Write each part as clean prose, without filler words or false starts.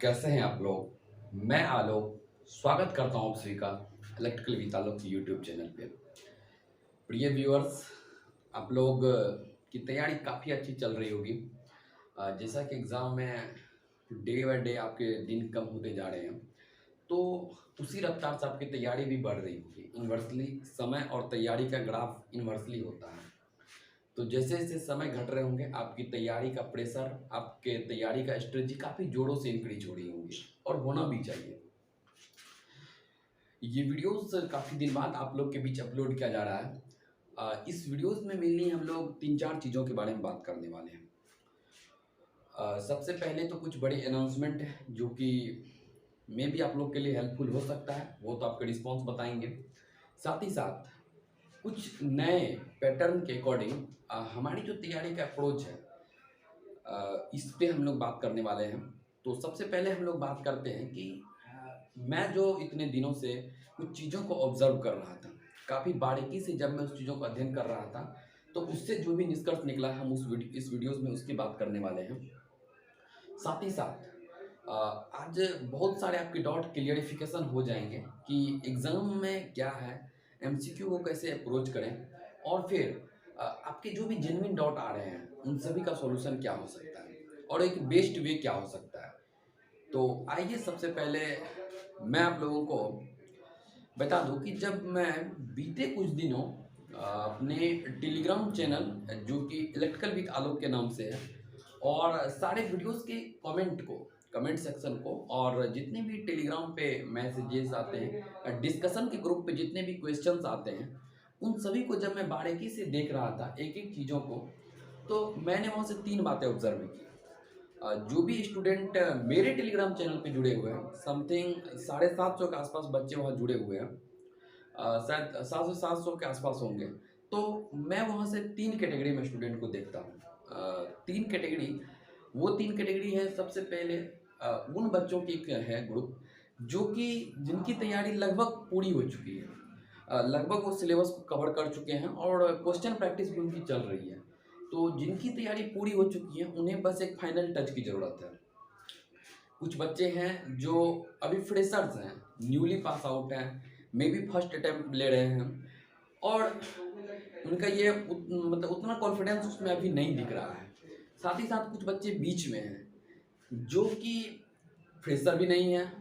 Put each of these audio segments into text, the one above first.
कैसे हैं आप लोग। मैं आलोक स्वागत करता हूं आप सभी का इलेक्ट्रिकल विद आलोक की यूट्यूब चैनल पे। प्रिय व्यूअर्स, आप लोग की तैयारी काफ़ी अच्छी चल रही होगी। जैसा कि एग्ज़ाम में डे बाय डे आपके दिन कम होते जा रहे हैं, तो उसी रफ्तार से आपकी तैयारी भी बढ़ रही होगी। इन्वर्सली समय और तैयारी का ग्राफ इन्वर्सली होता है। तो जैसे जैसे समय घट रहे होंगे, आपकी तैयारी का प्रेशर, आपके तैयारी का स्ट्रेटजी काफ़ी ज़ोरों से इंक्रीज हो रही होंगी, और होना भी चाहिए। ये वीडियोस काफ़ी दिन बाद आप लोग के बीच अपलोड किया जा रहा है। इस वीडियोस में मेनली हम लोग 3-4 चीज़ों के बारे में बात करने वाले हैं। सबसे पहले तो कुछ बड़ी अनाउंसमेंट है जो कि मे भी आप लोग के लिए हेल्पफुल हो सकता है, वो तो आपके रिस्पॉन्स बताएंगे। साथ ही साथ कुछ नए पैटर्न के अकॉर्डिंग हमारी जो तैयारी का अप्रोच है, इस पे हम लोग बात करने वाले हैं। तो सबसे पहले हम लोग बात करते हैं कि मैं जो इतने दिनों से कुछ चीज़ों को ऑब्जर्व कर रहा था, काफ़ी बारीकी से जब मैं उस चीज़ों को अध्ययन कर रहा था, तो उससे जो भी निष्कर्ष निकला, हम इस वीडियोस में उसकी बात करने वाले हैं। साथ ही साथ आज बहुत सारे आपके डाउट क्लियरिफिकेशन हो जाएंगे कि एग्ज़ाम में क्या है, एमसीक्यू को कैसे अप्रोच करें, और फिर आपके जो भी जेन्युइन डाउट आ रहे हैं उन सभी का सॉल्यूशन क्या हो सकता है, और एक बेस्ट वे क्या हो सकता है। तो आइए सबसे पहले मैं आप लोगों को बता दूं कि जब मैं बीते कुछ दिनों अपने टेलीग्राम चैनल, जो कि इलेक्ट्रिकल विद आलोक के नाम से है, और सारे वीडियोस के कमेंट सेक्शन को, और जितने भी टेलीग्राम पे मैसेजेस आते हैं, डिस्कशन के ग्रुप पे जितने भी क्वेश्चंस आते हैं, उन सभी को जब मैं बारीकी से देख रहा था, एक एक चीज़ों को, तो मैंने वहाँ से 3 बातें ऑब्जर्व की। जो भी स्टूडेंट मेरे टेलीग्राम चैनल पे जुड़े हुए हैं, समथिंग 750 के आसपास बच्चे वहाँ जुड़े हुए हैं, शायद 700 के आसपास होंगे। तो मैं वहाँ से 3 कैटेगरी में स्टूडेंट को देखता हूँ। 3 कैटेगरी है। सबसे पहले उन बच्चों की एक है ग्रुप जो कि जिनकी तैयारी लगभग पूरी हो चुकी है, लगभग वो सिलेबस को कवर कर चुके हैं, और क्वेश्चन प्रैक्टिस भी उनकी चल रही है। तो जिनकी तैयारी पूरी हो चुकी है, उन्हें बस एक फाइनल टच की ज़रूरत है। कुछ बच्चे हैं जो अभी फ्रेशर्स हैं, न्यूली पास आउट हैं, मे बी फर्स्ट अटैम्प्ट ले रहे हैं, और उनका ये मतलब उतना कॉन्फिडेंस उसमें अभी नहीं दिख रहा है। साथ ही साथ कुछ बच्चे बीच में हैं जो कि फ्रेशर भी नहीं है,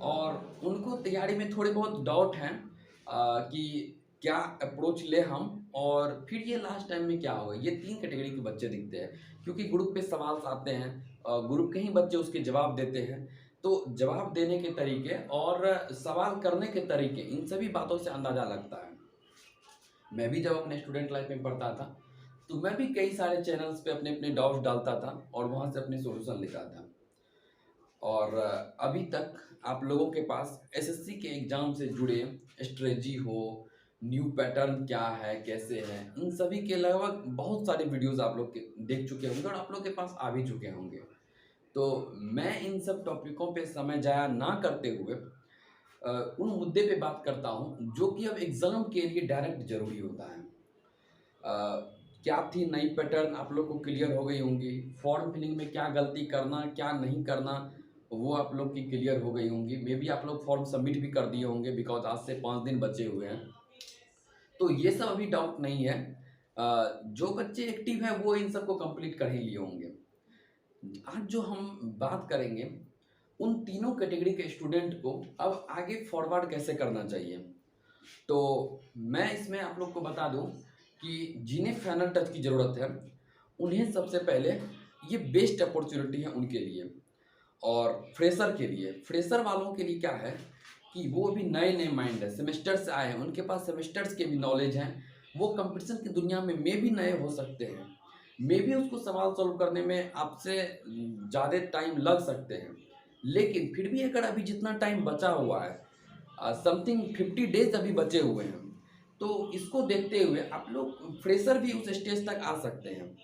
और उनको तैयारी में थोड़े बहुत डाउट हैं कि क्या अप्रोच ले हम, और फिर ये लास्ट टाइम में क्या होगा। ये 3 कैटेगरी के बच्चे दिखते हैं, क्योंकि ग्रुप पे सवाल आते हैं, ग्रुप के ही बच्चे उसके जवाब देते हैं। तो जवाब देने के तरीके और सवाल करने के तरीके, इन सभी बातों से अंदाज़ा लगता है। मैं भी जब अपने स्टूडेंट लाइफ में पढ़ता था, तो मैं भी कई सारे चैनल्स पे अपने अपने डाउट्स डालता था, और वहाँ से अपने सॉल्यूशन लिखा था। और अभी तक आप लोगों के पास एसएससी के एग्ज़ाम से जुड़े स्ट्रेटजी हो, न्यू पैटर्न क्या है, कैसे है, इन सभी के लगभग बहुत सारे वीडियोस आप लोग के देख चुके होंगे, और आप लोग के पास आ भी चुके होंगे। तो मैं इन सब टॉपिकों पे समय जाया ना करते हुए उन मुद्दे पे बात करता हूँ जो कि अब एग्ज़ाम के लिए डायरेक्ट ज़रूरी होता है। क्या थी नई पैटर्न, आप लोग को क्लियर हो गई होंगी। फॉर्म फिलिंग में क्या गलती करना, क्या नहीं करना, वो आप लोग की क्लियर हो गई होंगी। मे बी आप लोग फॉर्म सबमिट भी कर दिए होंगे, बिकॉज आज से 5 दिन बचे हुए हैं। तो ये सब अभी डाउट नहीं है। जो बच्चे एक्टिव हैं वो इन सबको कंप्लीट कर ही लिए होंगे। आज जो हम बात करेंगे, उन तीनों कैटेगरी के स्टूडेंट को अब आगे फॉरवर्ड कैसे करना चाहिए। तो मैं इसमें आप लोग को बता दूं कि जिन्हें फाइनल टच की ज़रूरत है, उन्हें सबसे पहले ये बेस्ट अपॉर्चुनिटी है उनके लिए। और फ्रेशर के लिए, फ्रेशर वालों के लिए क्या है कि वो अभी नए नए माइंड है, सेमेस्टर से आए हैं, उनके पास सेमेस्टर्स के भी नॉलेज हैं। वो कंपटीशन की दुनिया में मे भी नए हो सकते हैं, मे भी उसको सवाल सॉल्व करने में आपसे ज़्यादा टाइम लग सकते हैं। लेकिन फिर भी अगर अभी जितना टाइम बचा हुआ है, समथिंग 50 डेज अभी बचे हुए हैं, तो इसको देखते हुए आप लोग फ्रेशर भी उस स्टेज तक आ सकते हैं।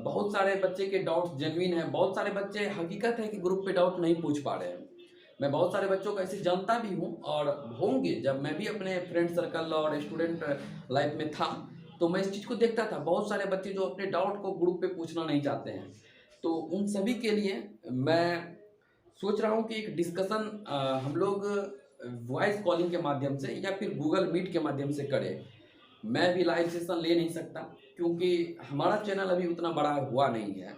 बहुत सारे बच्चे के डाउट्स जेन्युइन हैं, बहुत सारे बच्चे हकीकत है कि ग्रुप पे डाउट नहीं पूछ पा रहे हैं। मैं बहुत सारे बच्चों को ऐसे जानता भी हूँ, और होंगे, जब मैं भी अपने फ्रेंड सर्कल और स्टूडेंट लाइफ में था, तो मैं इस चीज़ को देखता था। बहुत सारे बच्चे जो अपने डाउट को ग्रुप पे पूछना नहीं चाहते हैं, तो उन सभी के लिए मैं सोच रहा हूँ कि एक डिस्कशन हम लोग वॉइस कॉलिंग के माध्यम से या फिर गूगल मीट के माध्यम से करें। मैं भी लाइव सेशन ले नहीं सकता क्योंकि हमारा चैनल अभी उतना बड़ा हुआ नहीं है।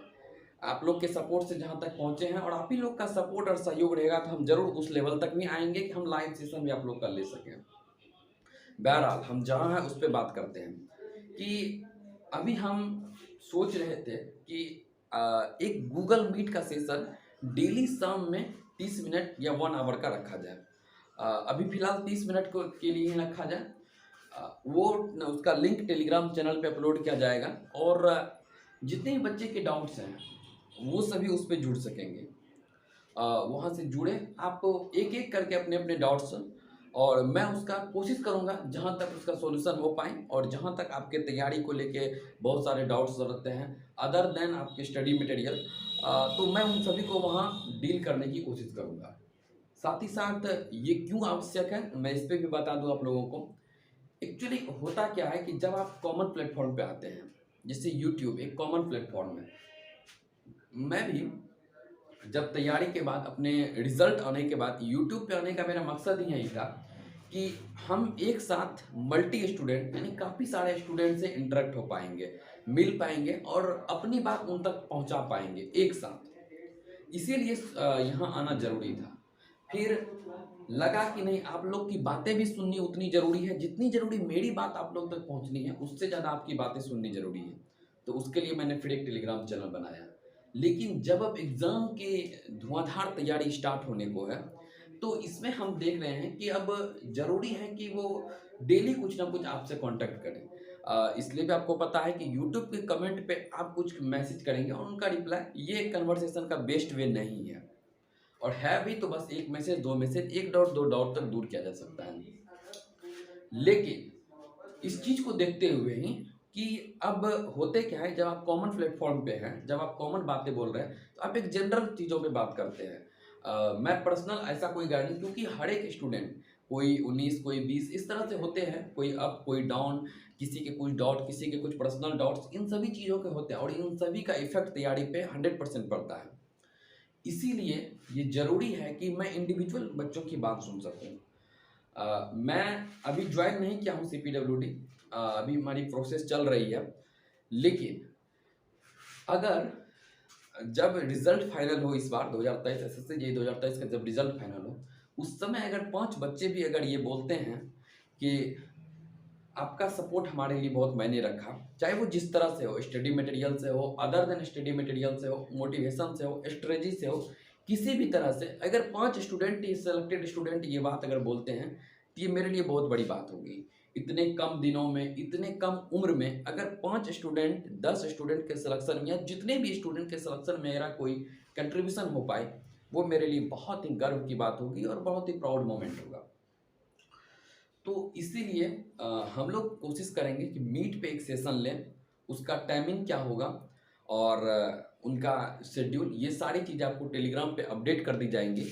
आप लोग के सपोर्ट से जहाँ तक पहुँचे हैं और आप ही लोग का सपोर्ट और सहयोग रहेगा तो हम जरूर उस लेवल तक भी आएंगे कि हम लाइव सेशन भी आप लोग का ले सकें। बहरहाल हम जहाँ हैं उस पर बात करते हैं कि अभी हम सोच रहे थे कि एक गूगल मीट का सेशन डेली शाम में 30 मिनट या 1 आवर का रखा जाए। अभी फिलहाल 30 मिनट को के लिए ही रखा जाए। वो उसका लिंक टेलीग्राम चैनल पे अपलोड किया जाएगा और जितने भी बच्चे के डाउट्स हैं वो सभी उस पर जुड़ सकेंगे। वहाँ से जुड़े आप एक एक करके अपने अपने डाउट्स, और मैं उसका कोशिश करूँगा जहाँ तक उसका सॉल्यूशन हो पाए। और जहाँ तक आपके तैयारी को लेके बहुत सारे डाउट्स रहते हैं अदर देन आपके स्टडी मटेरियल, तो मैं उन सभी को वहाँ डील करने की कोशिश करूँगा। साथ ही साथ ये क्यों आवश्यक है मैं इस पर भी बता दूँ आप लोगों को। एक्चुअली होता क्या है कि जब आप कॉमन प्लेटफॉर्म पे आते हैं, जैसे यूट्यूब एक कॉमन प्लेटफॉर्म है। मैं भी जब तैयारी के बाद अपने रिजल्ट आने के बाद यूट्यूब पे आने का मेरा मकसद ही यही था कि हम एक साथ मल्टी स्टूडेंट यानी काफ़ी सारे स्टूडेंट से इंटरेक्ट हो पाएंगे, मिल पाएंगे और अपनी बात उन तक पहुंचा पाएंगे एक साथ। इसीलिए यहाँ आना ज़रूरी था। फिर लगा कि नहीं, आप लोग की बातें भी सुननी उतनी ज़रूरी है जितनी ज़रूरी मेरी बात आप लोग तक पहुंचनी है, उससे ज़्यादा आपकी बातें सुननी ज़रूरी है। तो उसके लिए मैंने फिर एक टेलीग्राम चैनल बनाया। लेकिन जब अब एग्ज़ाम के धुआंधार तैयारी स्टार्ट होने को है तो इसमें हम देख रहे हैं कि अब ज़रूरी है कि वो डेली कुछ ना कुछ आपसे कांटेक्ट करें। इसलिए भी आपको पता है कि यूट्यूब के कमेंट पे आप कुछ मैसेज करेंगे और उनका रिप्लाई ये कन्वर्सेशन का बेस्ट वे नहीं है। और है भी तो बस एक मैसेज, दो मैसेज, एक डाउट दो डाउट तक दूर किया जा सकता है। लेकिन इस चीज़ को देखते हुए ही कि अब होते क्या है, जब आप कॉमन प्लेटफॉर्म पे हैं, जब आप कॉमन बातें बोल रहे हैं तो आप एक जनरल चीज़ों पे बात करते हैं। मैं पर्सनल ऐसा कोई गाइडेंस, क्योंकि हर एक स्टूडेंट कोई 19 कोई 20 इस तरह से होते हैं, कोई अप कोई डाउन, किसी के कुछ डाउट, किसी के कुछ पर्सनल डाउट्स, इन सभी चीज़ों के होते हैं और इन सभी का इफेक्ट तैयारी पे 100% पड़ता है। इसीलिए ये ज़रूरी है कि मैं इंडिविजुअल बच्चों की बात सुन सकूं। मैं अभी ज्वाइन नहीं किया हूँ CPWD, अभी हमारी प्रोसेस चल रही है। लेकिन अगर जब रिजल्ट फाइनल हो इस बार 2023 SSC JEE 2023 का जब रिजल्ट फाइनल हो, उस समय अगर 5 बच्चे भी अगर ये बोलते हैं कि आपका सपोर्ट हमारे लिए बहुत मायने रखा, चाहे वो जिस तरह से हो, स्टडी मटेरियल से हो, अदर देन स्टडी मटेरियल से हो, मोटिवेशन से हो, स्ट्रेटजी से हो, किसी भी तरह से अगर 5 स्टूडेंट, सेलेक्टेड स्टूडेंट ये बात अगर बोलते हैं तो ये मेरे लिए बहुत बड़ी बात होगी। इतने कम दिनों में, इतने कम उम्र में अगर 5 स्टूडेंट, 10 स्टूडेंट के सिलेक्शन या जितने भी स्टूडेंट के सिलेक्शन में मेरा कोई कंट्रीब्यूशन हो पाए, वो मेरे लिए बहुत ही गर्व की बात होगी और बहुत ही प्राउड मोमेंट होगा। तो इसीलिए हम लोग कोशिश करेंगे कि मीट पे एक सेशन लें, उसका टाइमिंग क्या होगा और उनका शेड्यूल, ये सारी चीज़ें आपको टेलीग्राम पे अपडेट कर दी जाएंगी।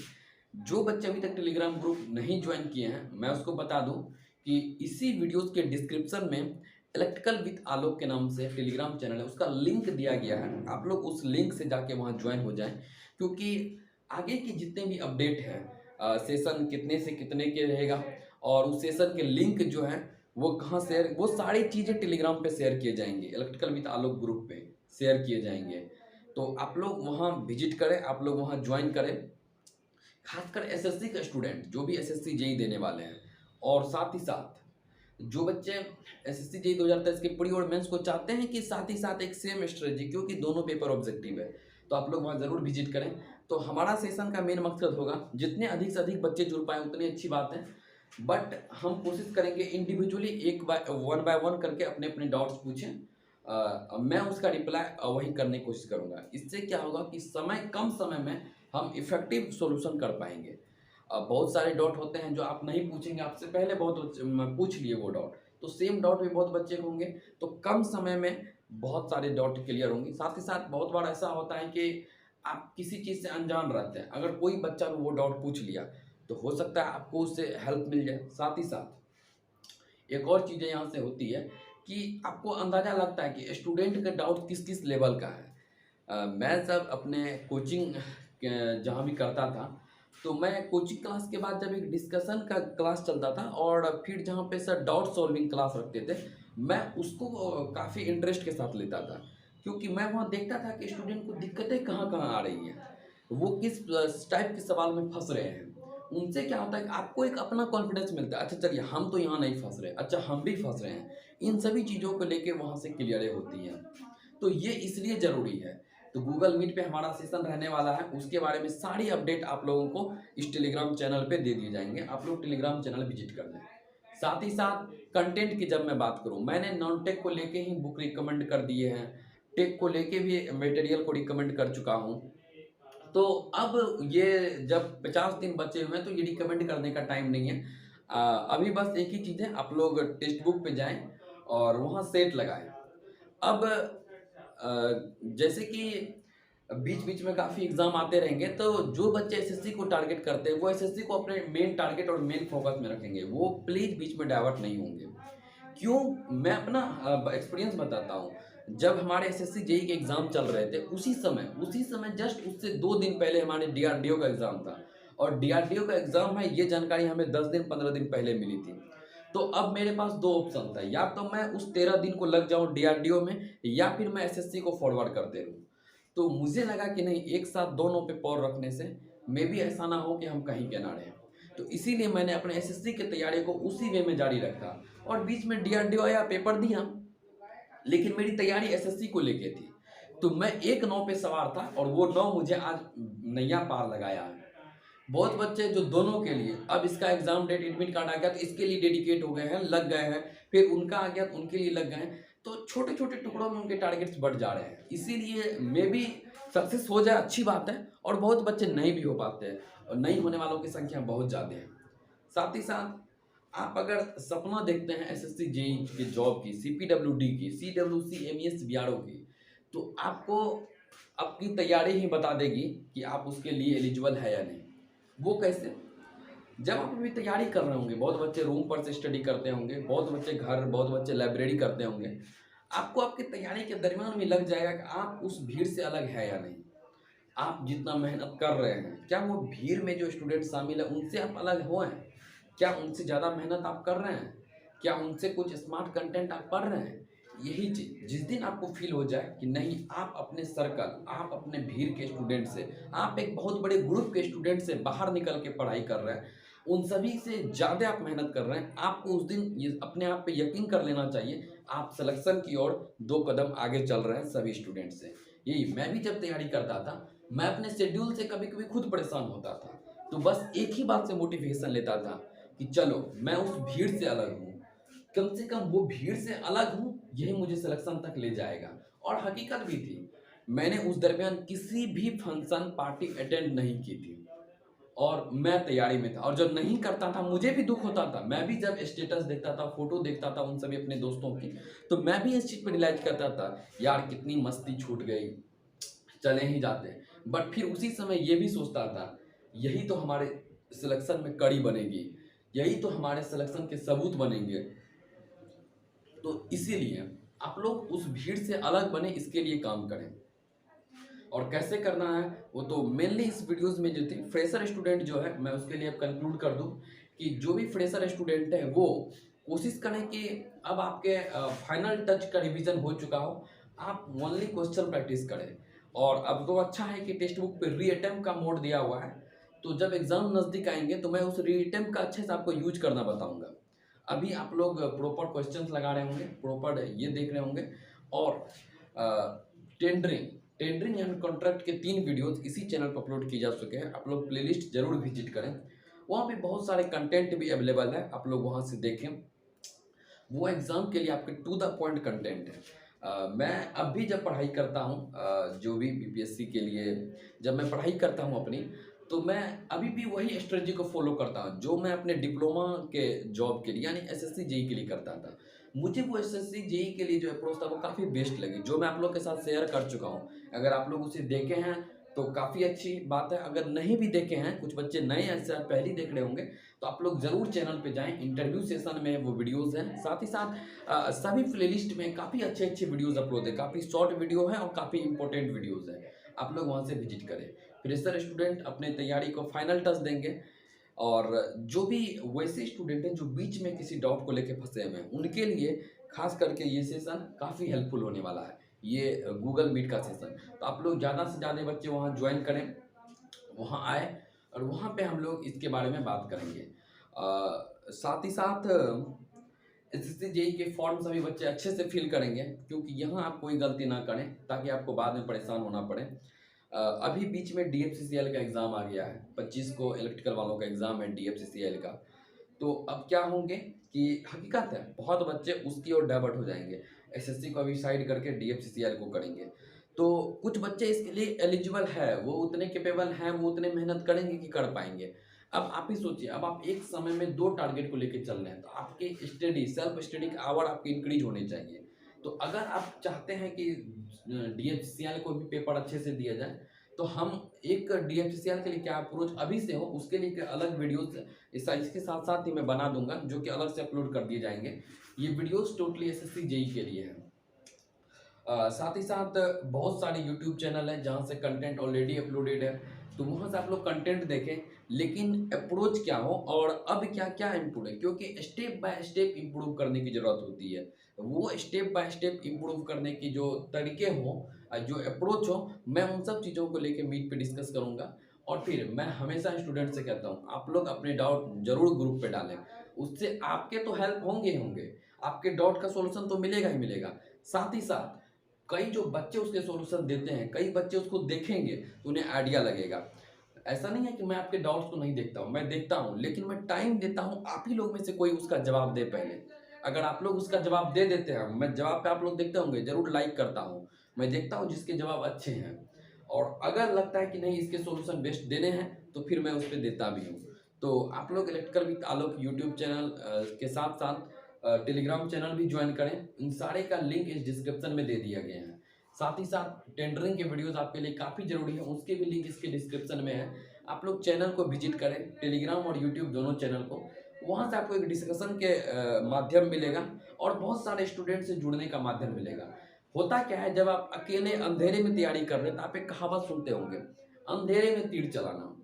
जो बच्चे अभी तक टेलीग्राम ग्रुप नहीं ज्वाइन किए हैं, मैं उसको बता दूं कि इसी वीडियोस के डिस्क्रिप्शन में इलेक्ट्रिकल विद आलोक के नाम से टेलीग्राम चैनल है, उसका लिंक दिया गया है। आप लोग उस लिंक से जाके वहाँ ज्वाइन हो जाएं, क्योंकि आगे की जितने भी अपडेट हैं, सेशन कितने से कितने के रहेगा और उस सेशन के लिंक जो है वो कहाँ शेयर, वो सारी चीज़ें टेलीग्राम पे शेयर किए जाएंगे, इलेक्ट्रिकल विद आलोक ग्रुप पे शेयर किए जाएंगे। तो आप लोग वहाँ विजिट करें, आप लोग वहाँ ज्वाइन करें। खासकर एसएससी का स्टूडेंट जो भी एसएससी जेई देने वाले हैं, और साथ ही साथ जो बच्चे एसएससी जेई 2023 के प्री और मेंस को चाहते हैं कि साथ ही साथ एक सेम स्ट्रेटजी, क्योंकि दोनों पेपर ऑब्जेक्टिव है, तो आप लोग वहाँ ज़रूर विजिट करें। तो हमारा सेशन का मेन मकसद होगा जितने अधिक से अधिक बच्चे जुड़ पाएँ उतनी अच्छी बात है, बट हम कोशिश करेंगे इंडिविजुअली वन बाय वन करके अपने अपने डाउट्स पूछें। मैं उसका रिप्लाई वही करने की कोशिश करूँगा। इससे क्या होगा कि कम समय में हम इफेक्टिव सॉल्यूशन कर पाएंगे। बहुत सारे डाउट होते हैं जो आप नहीं पूछेंगे, आपसे पहले बहुत पूछ लिए वो डाउट, तो सेम डाउट भी बहुत बच्चे होंगे, तो कम समय में बहुत सारे डाउट क्लियर होंगे। साथ ही साथ बहुत बार ऐसा होता है कि आप किसी चीज़ से अनजान रहते हैं, अगर कोई बच्चा वो डाउट पूछ लिया तो हो सकता है आपको उससे हेल्प मिल जाए। साथ ही साथ एक और चीज़ें यहाँ से होती है कि आपको अंदाज़ा लगता है कि स्टूडेंट का डाउट किस किस लेवल का है। मैं जब अपने कोचिंग जहाँ भी करता था, तो मैं कोचिंग क्लास के बाद जब एक डिस्कशन का क्लास चलता था और फिर जहाँ पे सर डाउट सॉल्विंग क्लास रखते थे, मैं उसको काफ़ी इंटरेस्ट के साथ लेता था, क्योंकि मैं वहाँ देखता था कि स्टूडेंट को दिक्कतें कहाँ कहाँ आ रही हैं, वो किस टाइप के सवाल में फंस रहे हैं। उनसे क्या होता है कि आपको एक अपना कॉन्फिडेंस मिलता है, अच्छा चलिए हम तो यहाँ नहीं फंस रहे, अच्छा हम भी फंस रहे हैं। इन सभी चीज़ों को लेके वहाँ से क्लियरें होती हैं। तो ये इसलिए ज़रूरी है। तो गूगल मीट पे हमारा सेशन रहने वाला है, उसके बारे में सारी अपडेट आप लोगों को इस टेलीग्राम चैनल पे दे दिए जाएंगे। आप लोग टेलीग्राम चैनल विजिट कर लें। साथ ही साथ कंटेंट की जब मैं बात करूँ, मैंने नॉन टेक को लेके ही बुक रिकमेंड कर दिए हैं, टेक को लेके भी मटेरियल को रिकमेंड कर चुका हूँ। तो अब ये जब 50 दिन बचे हुए हैं तो ये रिकमेंड करने का टाइम नहीं है। अभी बस एक ही चीज़ है, आप लोग टेक्स्ट बुक पे जाएं और वहाँ सेट लगाएं। अब जैसे कि बीच बीच में काफ़ी एग्जाम आते रहेंगे, तो जो बच्चे एसएससी को टारगेट करते हैं वो एसएससी को अपने मेन टारगेट और मेन फोकस में रखेंगे, वो प्लीज़ बीच में डाइवर्ट नहीं होंगे। क्यों? मैं अपना एक्सपीरियंस बताता हूँ। जब हमारे एसएससी जेई के एग्ज़ाम चल रहे थे, उसी समय जस्ट उससे 2 दिन पहले हमारे डीआरडीओ का एग्ज़ाम था, और डीआरडीओ का एग्ज़ाम है ये जानकारी हमें 10 दिन 15 दिन पहले मिली थी। तो अब मेरे पास 2 ऑप्शन था, या तो मैं उस 13 दिन को लग जाऊँ डीआरडीओ में, या फिर मैं एसएससी को फॉरवर्ड करते रहूँ। तो मुझे लगा कि नहीं, एक साथ दोनों पे पावर रखने से मे भी ऐसा ना हो कि हम कहीं के ना रहें। तो इसीलिए मैंने अपने एसएससी की तैयारी को उसी वे में जारी रखा, और बीच में डीआरडीओ आया, पेपर दिया, लेकिन मेरी तैयारी एसएससी को लेके थी। तो मैं एक नाव पे सवार था और वो नाव मुझे आज नैया पार लगाया है। बहुत बच्चे जो दोनों के लिए, अब इसका एग्जाम डेट एडमिट कार्ड आ गया तो इसके लिए डेडिकेट हो गए हैं, लग गए हैं, फिर उनका आ गया तो उनके लिए लग गए हैं, तो छोटे छोटे टुकड़ों में उनके टारगेट्स बढ़ जा रहे हैं। इसीलिए मे भी सक्सेस हो जाए, अच्छी बात है, और बहुत बच्चे नहीं भी हो पाते हैं, और नहीं होने वालों की संख्या बहुत ज़्यादा है। साथ ही साथ आप अगर सपना देखते हैं एसएससी जेई की जॉब की, सीपीडब्ल्यूडी की, सीडब्ल्यूसी एमईएस बीआरओ की, तो आपको आपकी तैयारी ही बता देगी कि आप उसके लिए एलिजिबल है या नहीं। वो कैसे? जब आप अभी तैयारी कर रहे होंगे, बहुत बच्चे रूम पर से स्टडी करते होंगे, बहुत बच्चे घर, बहुत बच्चे लाइब्रेरी करते होंगे, आपको आपकी तैयारी के दरमियान भी लग जाएगा कि आप उस भीड़ से अलग है या नहीं। आप जितना मेहनत कर रहे हैं, क्या वो भीड़ में जो स्टूडेंट शामिल है उनसे आप अलग हो हैं? क्या उनसे ज़्यादा मेहनत आप कर रहे हैं? क्या उनसे कुछ स्मार्ट कंटेंट आप पढ़ रहे हैं? यही चीज़ जिस दिन आपको फील हो जाए कि नहीं, आप अपने सर्कल, आप अपने भीड़ के स्टूडेंट से, आप एक बहुत बड़े ग्रुप के स्टूडेंट से बाहर निकल के पढ़ाई कर रहे हैं, उन सभी से ज़्यादा आप मेहनत कर रहे हैं, आपको उस दिन ये अपने आप पे यकीन कर लेना चाहिए, आप सिलेक्शन की ओर 2 कदम आगे चल रहे हैं सभी स्टूडेंट से। यही मैं भी जब तैयारी करता था, मैं अपने शेड्यूल से कभी कभी खुद परेशान होता था, तो बस एक ही बात से मोटिवेशन लेता था कि चलो मैं उस भीड़ से अलग हूँ, कम से कम वो भीड़ से अलग हूँ, यही मुझे सिलेक्शन तक ले जाएगा। और हकीकत भी थी, मैंने उस दरमियान किसी भी फंक्शन पार्टी अटेंड नहीं की थी, और मैं तैयारी में था, और जब नहीं करता था मुझे भी दुख होता था। मैं भी जब स्टेटस देखता था, फोटो देखता था उन सभी अपने दोस्तों की, तो मैं भी इस चीज़ पर रियलाइज करता था, यार कितनी मस्ती छूट गई, चले ही जाते। बट फिर उसी समय ये भी सोचता था, यही तो हमारे सिलेक्शन में कड़ी बनेगी, यही तो हमारे सिलेक्शन के सबूत बनेंगे। तो इसीलिए आप लोग उस भीड़ से अलग बने, इसके लिए काम करें। और कैसे करना है वो तो मेनली इस वीडियोस में जो थी, फ्रेशर स्टूडेंट जो है, मैं उसके लिए अब कंक्लूड कर दूं कि जो भी फ्रेशर स्टूडेंट है वो कोशिश करें कि अब आपके फाइनल टच का रिवीजन हो चुका हो, आप ओनली क्वेश्चन प्रैक्टिस करें। और अब तो अच्छा है कि टेक्स्ट बुक पे री अटेम्प्ट का मोड दिया हुआ है, तो जब एग्जाम नज़दीक आएंगे तो मैं उस री अटेम्प्ट का अच्छे से आपको यूज करना बताऊंगा। अभी आप लोग प्रॉपर क्वेश्चंस लगा रहे होंगे, प्रॉपर ये देख रहे होंगे, और टेंडरिंग टेंडरिंग एंड कॉन्ट्रैक्ट के 3 वीडियोस इसी चैनल पर अपलोड किए जा चुके हैं, आप लोग प्लेलिस्ट जरूर विजिट करें, वहाँ पे बहुत सारे कंटेंट भी अवेलेबल है, आप लोग वहाँ से देखें। वो एग्ज़ाम के लिए आपके टू द पॉइंट कंटेंट है। मैं अब भी जब पढ़ाई करता हूँ, जो भी बीपीएससी के लिए जब मैं पढ़ाई करता हूँ अपनी, तो मैं अभी भी वही स्ट्रेटजी को फॉलो करता हूँ जो मैं अपने डिप्लोमा के जॉब के लिए यानी एसएससी जेई के लिए करता था। मुझे वो एसएससी जेई के लिए जो अप्रोच था वो काफ़ी बेस्ट लगी, जो मैं आप लोग के साथ शेयर कर चुका हूँ। अगर आप लोग उसे देखे हैं तो काफ़ी अच्छी बात है, अगर नहीं भी देखे हैं, कुछ बच्चे नए ऐसे पहले देख रहे होंगे, तो आप लोग ज़रूर चैनल पे जाएं, इंटरव्यू सेशन में वो वीडियोस हैं। साथ ही साथ सभी प्लेलिस्ट में काफ़ी अच्छे वीडियोस अपलोड है, काफ़ी शॉर्ट वीडियो है और काफ़ी इंपॉर्टेंट वीडियोस है, आप लोग वहाँ से विजिट करें। फ्रेशर स्टूडेंट अपने तैयारी को फाइनल टच देंगे। और जो भी वैसे स्टूडेंट हैं जो बीच में किसी डाउट को लेके फंसे हुए हैं, उनके लिए खास करके ये सेशन काफ़ी हेल्पफुल होने वाला है, ये गूगल मीट का सेशन। तो आप लोग ज़्यादा से ज़्यादा बच्चे वहाँ ज्वाइन करें, वहाँ आए, और वहाँ पे हम लोग इसके बारे में बात करेंगे। साथ ही साथ एसएससी जेई के फॉर्म सभी बच्चे अच्छे से फिल करेंगे, क्योंकि यहाँ आप कोई गलती ना करें ताकि आपको बाद में परेशान होना पड़े। अभी बीच में डीएफसीसीएल का एग्ज़ाम आ गया है, 25 को इलेक्ट्रिकल वालों का एग्ज़ाम है डीएफसीसीएल का। तो अब क्या होंगे कि हकीकत है बहुत बच्चे उसकी ओर डाइवर्ट हो जाएंगे, एसएससी को अभी साइड करके डीएफसीसीएल को करेंगे। तो कुछ बच्चे इसके लिए एलिजिबल है, वो उतने कैपेबल हैं, वो उतने मेहनत करेंगे कि कर पाएंगे। अब आप ही सोचिए, अब आप एक समय में 2 टारगेट को लेके चल रहे हैं, तो आपके स्टडी सेल्फ स्टडी के आवर आपके इंक्रीज होने चाहिए। तो अगर आप चाहते हैं कि डीएफसीसीएल को भी पेपर अच्छे से दिया जाए, तो हम एक डीएफसीसीएल के लिए क्या अप्रोच अभी से हो उसके लिए एक अलग वीडियोस इसके साथ साथ ही मैं बना दूंगा, जो कि अलग से अपलोड कर दिए जाएंगे। ये वीडियोस टोटली एसएससी जेई के लिए है। साथ ही साथ बहुत सारे यूट्यूब चैनल हैं जहाँ से कंटेंट ऑलरेडी अपलोडेड है, तो वहाँ से आप लोग कंटेंट देखें, लेकिन अप्रोच क्या हो और अब क्या क्या इम्प्रूव है, क्योंकि स्टेप बाय स्टेप इम्प्रूव करने की ज़रूरत होती है। वो स्टेप बाय स्टेप इम्प्रूव करने की जो तरीके हों, जो अप्रोच हो, मैं उन सब चीज़ों को लेकर मीट पे डिस्कस करूँगा। और फिर मैं हमेशा स्टूडेंट से कहता हूँ, आप लोग अपने डाउट जरूर ग्रुप पे डालें, उससे आपके तो हेल्प होंगे ही होंगे, आपके डाउट का सोल्यूशन तो मिलेगा ही मिलेगा। साथ ही साथ कई जो बच्चे उसके सॉल्यूशन देते हैं, कई बच्चे उसको देखेंगे तो उन्हें आइडिया लगेगा। ऐसा नहीं है कि मैं आपके डाउट्स को नहीं देखता हूँ, मैं देखता हूँ, लेकिन मैं टाइम देता हूँ आप ही लोग में से कोई उसका जवाब दे पहले। अगर आप लोग उसका जवाब दे देते हैं, मैं जवाब पे आप लोग देखते होंगे जरूर लाइक करता हूँ, मैं देखता हूँ जिसके जवाब अच्छे हैं, और अगर लगता है कि नहीं इसके सॉल्यूशन बेस्ट देने हैं तो फिर मैं उस पर देता भी हूँ। तो आप लोग electrical with Alok YouTube channel के साथ साथ टेलीग्राम चैनल भी ज्वाइन करें, इन सारे का लिंक इस डिस्क्रिप्शन में दे दिया गया है। साथ ही साथ टेंडरिंग के वीडियोस आपके लिए काफ़ी ज़रूरी है, उसके भी लिंक इसके डिस्क्रिप्शन में है। आप लोग चैनल को विजिट करें, टेलीग्राम और यूट्यूब दोनों चैनल को, वहाँ से आपको एक डिस्कशन के माध्यम मिलेगा और बहुत सारे स्टूडेंट से जुड़ने का माध्यम मिलेगा। होता क्या है, जब आप अकेले अंधेरे में तैयारी कर रहे हैं तो आप एक कहावत सुनते होंगे, अंधेरे में तीर चलाना,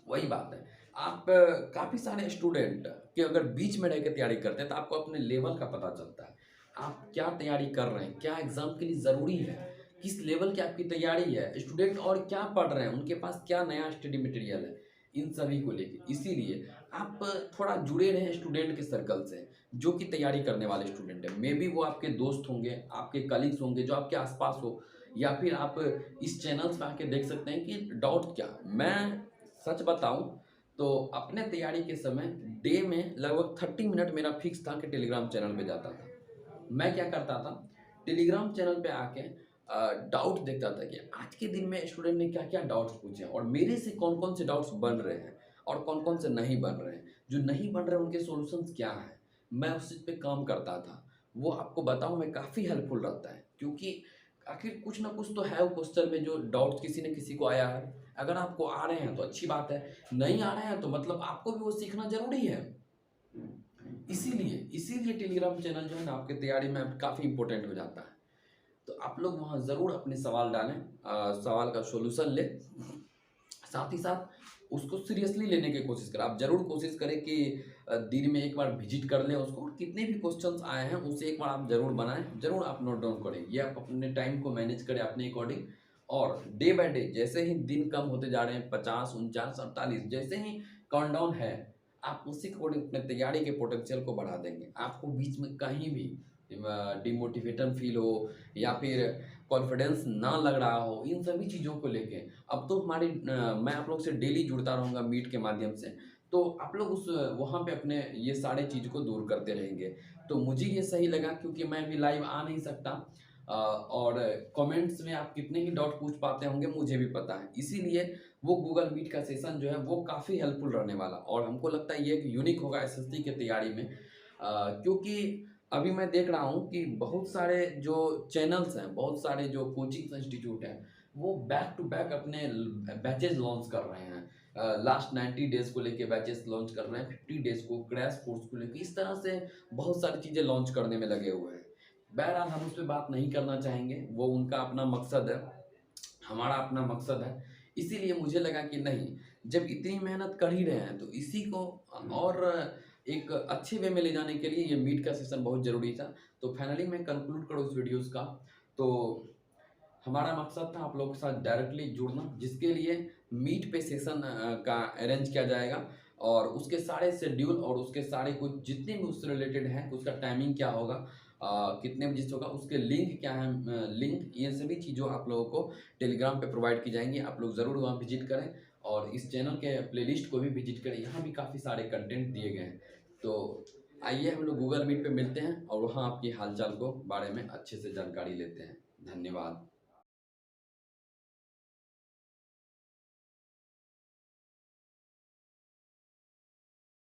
वही बात है। आप काफ़ी सारे स्टूडेंट के अगर बीच में रह के तैयारी करते हैं तो आपको अपने लेवल का पता चलता है, आप क्या तैयारी कर रहे हैं, क्या एग्ज़ाम के लिए ज़रूरी है, किस लेवल की आपकी तैयारी है, स्टूडेंट और क्या पढ़ रहे हैं, उनके पास क्या नया स्टडी मटेरियल है, इन सभी को लेके। इसीलिए आप थोड़ा जुड़े रहें स्टूडेंट के सर्कल से, जो कि तैयारी करने वाले स्टूडेंट हैं। मे बी वो आपके दोस्त होंगे, आपके कलीग्स होंगे जो आपके आसपास हो, या फिर आप इस चैनल्स पे आके देख सकते हैं कि डाउट क्या। मैं सच बताऊं तो अपने तैयारी के समय डे में लगभग 30 मिनट मेरा फिक्स था कि टेलीग्राम चैनल पे जाता था। मैं क्या करता था, टेलीग्राम चैनल पे आके डाउट देखता था कि आज के दिन में स्टूडेंट ने क्या क्या डाउट्स पूछे और मेरे से कौन कौन से डाउट्स बन रहे हैं और कौन कौन से नहीं बन रहे हैं, जो नहीं बन रहे हैं उनके सॉल्यूशंस क्या हैं, मैं उस चीज़ पे काम करता था। वो आपको बताऊं मैं काफ़ी हेल्पफुल रहता है, क्योंकि आखिर कुछ ना कुछ तो है वो क्वेश्चन में जो डाउट किसी न किसी को आया है। अगर आपको आ रहे हैं तो अच्छी बात है, नहीं आ रहे हैं तो मतलब आपको भी वो सीखना जरूरी है। इसीलिए इसीलिए टेलीग्राम चैनल जो है ना आपके तैयारी में काफ़ी इंपॉर्टेंट हो जाता है। तो आप लोग वहाँ ज़रूर अपने सवाल डालें, सवाल का सॉल्यूशन लें, साथ ही साथ उसको सीरियसली लेने की कोशिश करें। आप ज़रूर कोशिश करें कि दिन में एक बार विजिट कर लें उसको, और कितने भी क्वेश्चंस आए हैं उसे एक बार आप ज़रूर बनाएं, ज़रूर आप नोट डाउन करें, ये आप अपने टाइम को मैनेज करें अपने अकॉर्डिंग। और डे बाय डे जैसे ही दिन कम होते जा रहे हैं, 50, 49, 48 जैसे ही काउंटडाउन है, आप उसी अकॉर्डिंग अपने तैयारी के पोटेंशियल को बढ़ा देंगे। आपको बीच में कहीं भी डिमोटिवेशन फील हो या फिर कॉन्फिडेंस ना लग रहा हो, इन सभी चीज़ों को लेके अब तो मैं आप लोग से डेली जुड़ता रहूँगा मीट के माध्यम से, तो आप लोग उस वहाँ पे अपने ये सारे चीज़ को दूर करते रहेंगे। तो मुझे ये सही लगा, क्योंकि मैं भी लाइव आ नहीं सकता, और कमेंट्स में आप कितने ही डाउट पूछ पाते होंगे मुझे भी पता है, इसीलिए वो गूगल मीट का सेशन जो है वो काफ़ी हेल्पफुल रहने वाला, और हमको लगता है ये एक यूनिक होगा एसएससी की तैयारी में। क्योंकि अभी मैं देख रहा हूँ कि बहुत सारे जो चैनल्स हैं, बहुत सारे जो कोचिंग इंस्टीट्यूट हैं, वो बैक टू बैक अपने बैचेज लॉन्च कर रहे हैं। लास्ट 90 डेज को लेके बैचेस लॉन्च कर रहे हैं, 50 डेज को क्रैश कोर्स को लेके, इस तरह से बहुत सारी चीज़ें लॉन्च करने में लगे हुए हैं। बहरहाल हम उस पर बात नहीं करना चाहेंगे, वो उनका अपना मकसद है, हमारा अपना मकसद है। इसीलिए मुझे लगा कि नहीं, जब इतनी मेहनत कर ही रहे हैं तो इसी को और एक अच्छे वे में ले जाने के लिए ये मीट का सेशन बहुत ज़रूरी था। तो फाइनली मैं कंक्लूड करूँ इस वीडियोज़ का, तो हमारा मकसद था आप लोगों के साथ डायरेक्टली जुड़ना, जिसके लिए मीट पे सेशन का अरेंज किया जाएगा और उसके सारे शेड्यूल और उसके सारे कुछ जितने भी उससे रिलेटेड हैं, उसका टाइमिंग क्या होगा, कितने बजे से होगा, उसके लिंक क्या है, लिंक, ये सभी चीज़ों आप लोगों को टेलीग्राम पे प्रोवाइड की जाएंगी। आप लोग ज़रूर वहाँ विजिट करें और इस चैनल के प्लेलिस्ट को भी विजिट करें, यहाँ भी काफ़ी सारे कंटेंट दिए गए हैं। तो आइए हम लोग गूगल मीट पे मिलते हैं और वहाँ आपकी हालचाल को बारे में अच्छे से जानकारी लेते हैं। धन्यवाद।